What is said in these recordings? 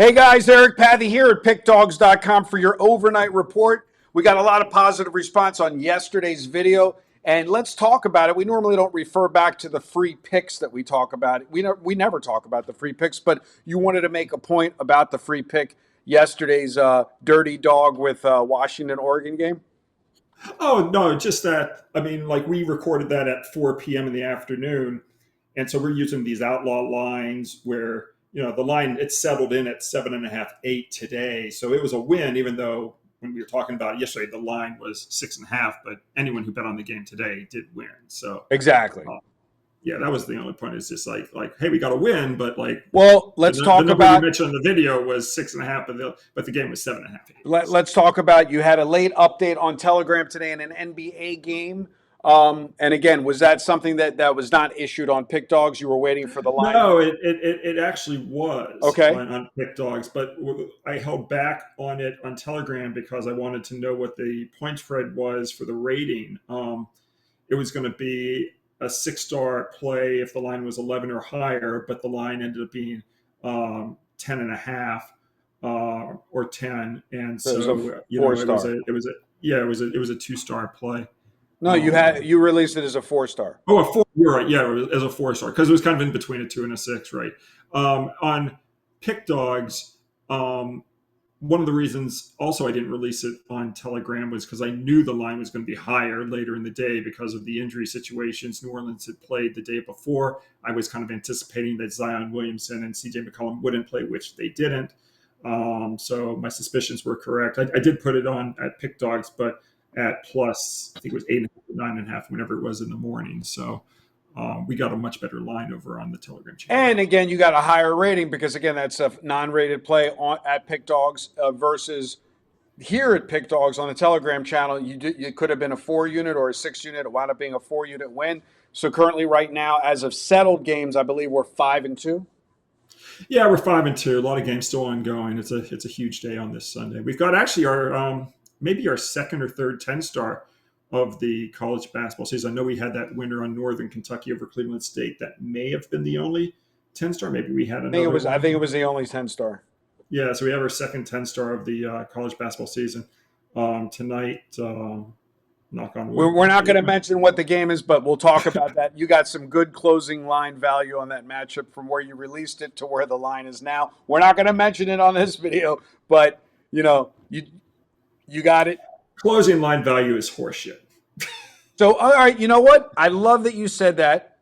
Hey guys, Eric Pathy here at PickDogs.com for your overnight report. We got a lot of positive response on yesterday's video, and let's talk about it. We normally don't refer back to the free picks that we talk about. We never talk about the free picks, but you wanted to make a point about the free pick yesterday's dirty dog with Washington Oregon game. Oh, no, just that. I mean, like we recorded that at 4 p.m. in the afternoon. And so we're using these outlaw lines where, the line, it's settled in at 7.5, 8 today. So it was a win, even though when we were talking about it yesterday, the line was 6.5. But anyone who bet on the game today did win. So, Exactly. yeah, that was the only point. It's just like, hey, we got to win. But Well, let's the talk number you about mentioned on the video was 6.5, but the game was 7.5, 8. let's talk about you had a late update on Telegram today in an NBA game. And again, was that something that was not issued on Pick Dogs? You were waiting for the line. No, it actually was Okay. on Pick Dogs, but I held back on it on Telegram because I wanted to know what the point spread was for the rating. It was going to be a 6-star play if the line was 11 or higher, but the line ended up being 10.5 or 10, and So it was so a 4-star. it was a 2-star play. No, you released it as a 4-star. Oh, a 4. You're right. Yeah, it was as a 4-star because it was kind of in between a 2 and a 6, right? On Pick Dogs, one of the reasons also I didn't release it on Telegram was because I knew the line was going to be higher later in the day because of the injury situations New Orleans had played the day before. I was kind of anticipating that Zion Williamson and CJ McCollum wouldn't play, which they didn't. So my suspicions were correct. I did put it on at Pick Dogs, but at plus, I think it was 8.5, 9.5, whenever it was in the morning. So we got a much better line over on the Telegram channel. And again, you got a higher rating because again, that's a non-rated play at Pick Dogs versus here at Pick Dogs on the Telegram channel. You could have been a 4-unit or a 6-unit. It wound up being a 4-unit win. So currently, right now, as of settled games, I believe we're 5-2. Yeah, we're 5-2. A lot of games still ongoing. It's a huge day on this Sunday. We've got actually our maybe our second or third 10-star of the college basketball season. I know we had that winner on Northern Kentucky over Cleveland State. That may have been the only 10-star. Maybe we had another. I think it was the only 10-star. Yeah, so we have our second 10-star of the college basketball season tonight. Knock on wood. We're not going to mention what the game is, but we'll talk about that. You got some good closing line value on that matchup from where you released it to where the line is now. We're not going to mention it on this video, but you got it. Closing line value is horseshit. So, all right, you know what? I love that you said that.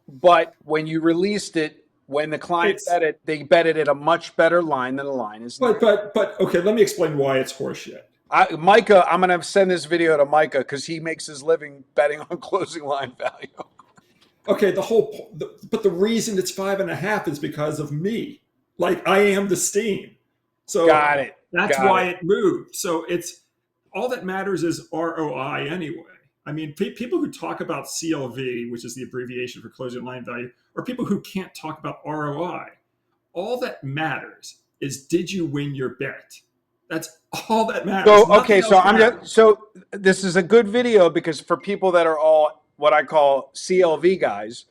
But when you released it, when the client bet it, they bet it at a much better line than the line is now. But okay, let me explain why it's horseshit. Micah, I'm going to send this video to Micah because he makes his living betting on closing line value. Okay, but the reason it's 5.5 is because of me. Like I am the steam. So got it. That's why it moved. So it's all that matters is ROI anyway. I mean, people who talk about CLV, which is the abbreviation for closing line value, or people who can't talk about ROI. All that matters is did you win your bet? That's all that matters. So okay, so this is a good video because for people that are all what I call CLV guys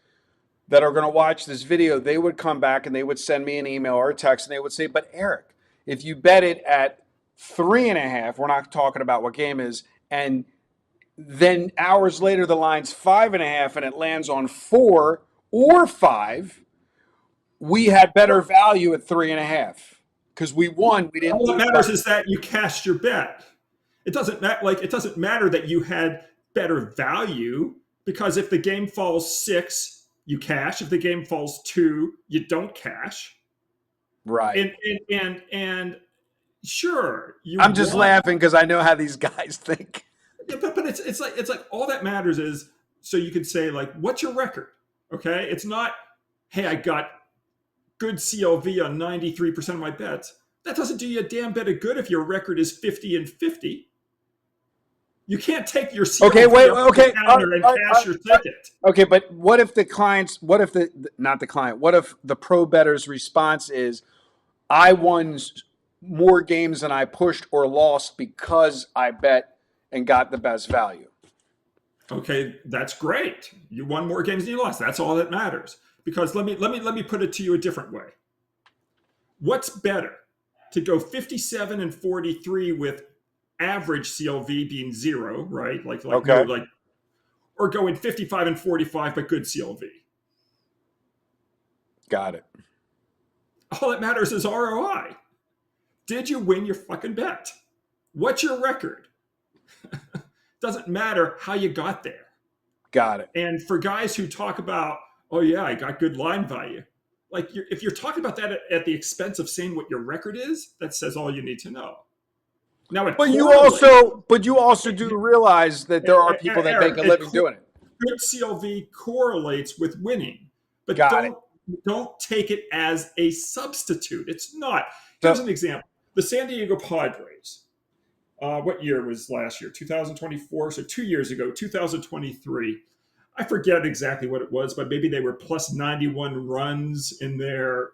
that are going to watch this video, they would come back and they would send me an email or a text and they would say, "But Eric, if you bet it at 3.5, we're not talking about what game is, and then hours later the line's 5.5 and it lands on 4 or 5, we had better value at 3.5." Because we won, we didn't. All that matters is that you cashed your bet. It doesn't matter that you had better value because if the game falls 6, you cash. If the game falls 2, you don't cash. Right. And sure, I'm just laughing because I know how these guys think. Yeah, but it's like all that matters is so you could say like, what's your record? Okay, it's not, hey, I got good CLV on 93% of my bets. That doesn't do you a damn bit of good if your record is 50-50. You can't take your CLV and cash your ticket. Okay, but what if the pro better's response is, I won more games than I pushed or lost because I bet and got the best value? Okay, that's great. You won more games than you lost. That's all that matters. Because let me put it to you a different way. What's better, to go 57-43 with average CLV being 0, right? Like no, Okay. like, or going 55-45 but good CLV. Got it. All that matters is ROI. Did you win your fucking bet? What's your record? Doesn't matter how you got there. Got it. And for guys who talk about, oh yeah, I got good line value, like if you're talking about that at the expense of saying what your record is, that says all you need to know. Now it But correlates. you also do realize that there are people that make Aaron, a living doing it. good CLV correlates with winning, but Got it. don't take it as a substitute. It's not. Here's So, an example: the San Diego Padres. What year was last year? 2024. So 2 years ago, 2023. I forget exactly what it was, but maybe they were plus 91 runs in their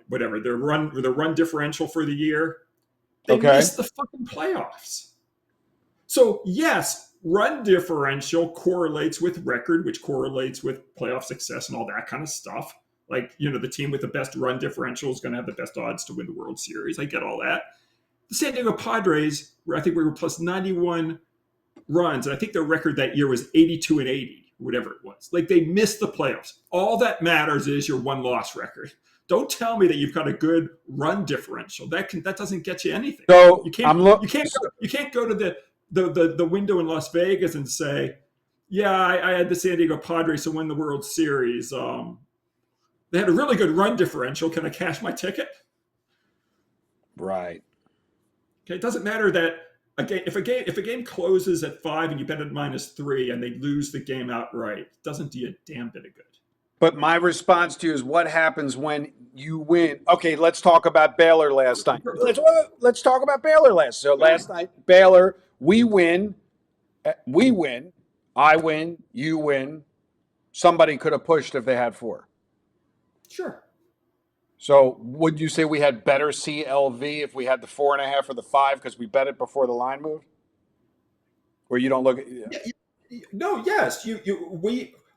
whatever their run differential for the year. They okay. missed the fucking playoffs. So yes, run differential correlates with record, which correlates with playoff success and all that kind of stuff. Like, the team with the best run differential is going to have the best odds to win the World Series. I get all that. The San Diego Padres, I think we were plus 91 runs, and I think their record that year was 82-80, whatever it was. Like, they missed the playoffs. All that matters is your win-loss record. Don't tell me that you've got a good run differential. That doesn't get you anything. So You can't go to the window in Las Vegas and say, yeah, I had the San Diego Padres to win the World Series. They had a really good run differential. Can I cash my ticket? Right. Okay, it doesn't matter that if a game closes at 5 and you bet it -3 and they lose the game outright, it doesn't do you a damn bit of good. But my response to you is, what happens when you win? Okay, let's talk about Baylor last night. Let's talk about Baylor last. So last night, Baylor, we win. I win. You win. Somebody could have pushed if they had 4. Sure. So would you say we had better CLV if we had the 4.5 or the 5 because we bet it before the line moved? Or you don't look at? No, yes,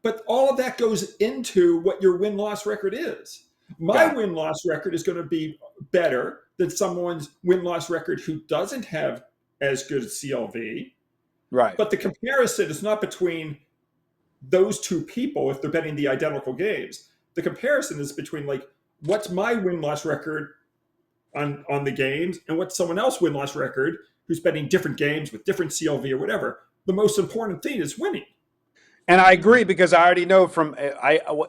but all of that goes into what your win-loss record is. My win-loss record is going to be better than someone's win-loss record who doesn't have as good a CLV. Right. But the comparison is not between those two people if they're betting the identical games. The comparison is between, like, what's my win-loss record on the games and what's someone else's win-loss record who's betting different games with different CLV or whatever. The most important thing is winning. And I agree, because I already know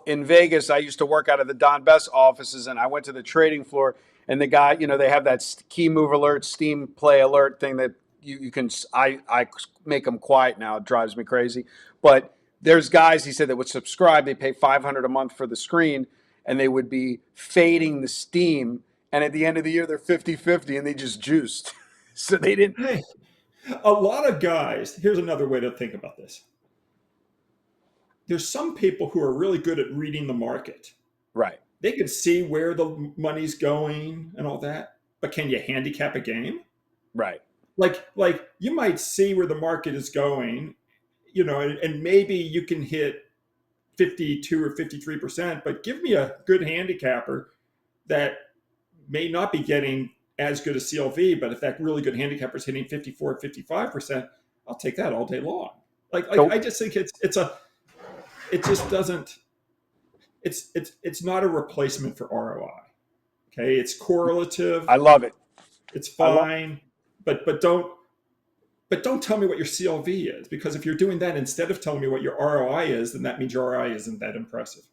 in Vegas, I used to work out of the Don Best offices, and I went to the trading floor, and the guy, they have that key move alert, steam play alert thing that you can, I make them quiet now. It drives me crazy. But there's guys, he said, that would subscribe. They pay $500 a month for the screen, and they would be fading the steam. And at the end of the year, they're 50-50, and they just juiced. So they didn't. Hey, a lot of guys, here's another way to think about this. There's some people who are really good at reading the market. Right. They can see where the money's going and all that, but can you handicap a game? Right. Like you might see where the market is going, and maybe you can hit 52 or 53%, but give me a good handicapper that may not be getting as good a CLV, but if that really good handicapper is hitting 54, 55%, I'll take that all day long. I just think it's not a replacement for ROI. Okay, it's correlative. I love it. It's fine, but don't tell me what your CLV is, because if you're doing that instead of telling me what your ROI is, then that means your ROI isn't that impressive.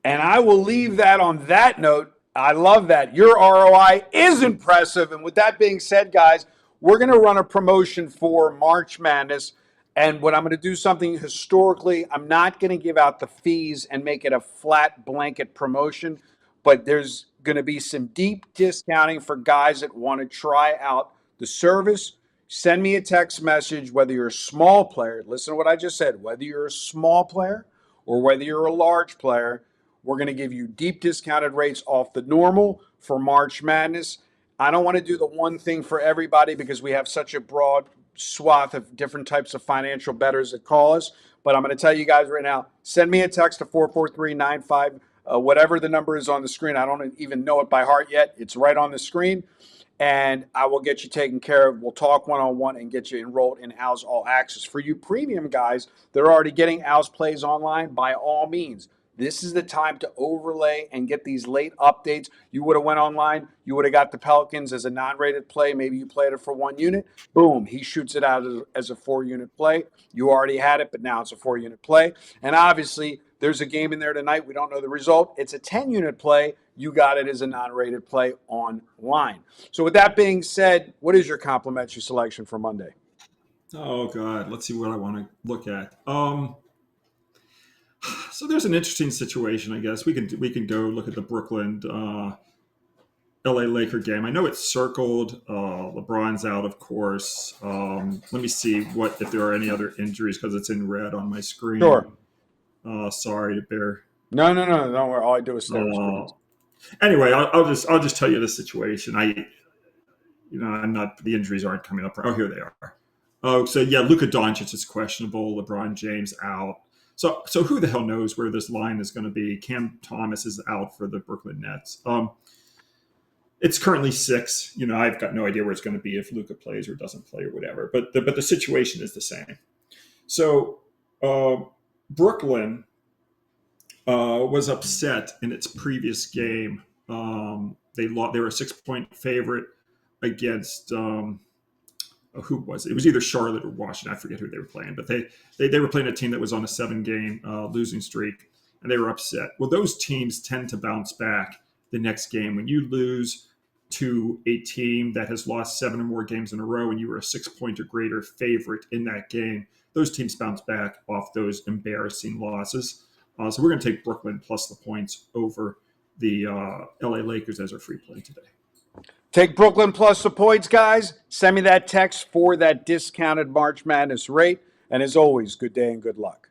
And I will leave that on that note. I love that. Your ROI is impressive. And with that being said, guys, we're going to run a promotion for March Madness. And what I'm going to do something historically, I'm not going to give out the fees and make it a flat blanket promotion, but there's going to be some deep discounting for guys that want to try out the service. Send me a text message, whether you're a small player. Listen to what I just said. Whether you're a small player or whether you're a large player, we're going to give you deep discounted rates off the normal for March Madness. I don't want to do the one thing for everybody because we have such a broad swath of different types of financial bettors that call us. But I'm going to tell you guys right now, send me a text to 443-95 whatever the number is on the screen. I don't even know it by heart yet. It's right on the screen. And I will get you taken care of. We'll talk one-on-one and get you enrolled in Al's All Access. For you premium guys that are already getting Al's Plays online, by all means, this is the time to overlay and get these late updates. You would have went online. You would have got the Pelicans as a non-rated play. Maybe you played it for 1 unit. Boom, he shoots it out as a 4-unit play. You already had it, but now it's a 4-unit play. And obviously, there's a game in there tonight. We don't know the result. It's a 10-unit play. You got it as a non-rated play online. So with that being said, what is your complimentary selection for Monday? Oh God, let's see what I want to look at. So there's an interesting situation, I guess. We can go look at the Brooklyn LA Laker game. I know it's circled. LeBron's out, of course. Let me see if there are any other injuries because it's in red on my screen. Sure. Sorry to bear. No. Don't worry. All I do is stare at screens. Anyway, I'll just tell you the situation. I'm not. The injuries aren't coming up. Oh, here they are. Oh, so yeah, Luka Doncic is questionable. LeBron James out. So who the hell knows where this line is going to be? Cam Thomas is out for the Brooklyn Nets. It's currently 6. I've got no idea where it's going to be if Luka plays or doesn't play or whatever. But the situation is the same. So Brooklyn was upset in its previous game. They were a 6-point favorite against who was it? It was either Charlotte or Washington. I forget who they were playing, but they were playing a team that was on a 7-game losing streak, and they were upset. Well, those teams tend to bounce back the next game. When you lose to a team that has lost 7 or more games in a row and you were a 6-point or greater favorite in that game, those teams bounce back off those embarrassing losses. So we're going to take Brooklyn plus the points over the LA Lakers as our free play today. Take Brooklyn plus the points, guys. Send me that text for that discounted March Madness rate. And as always, good day and good luck.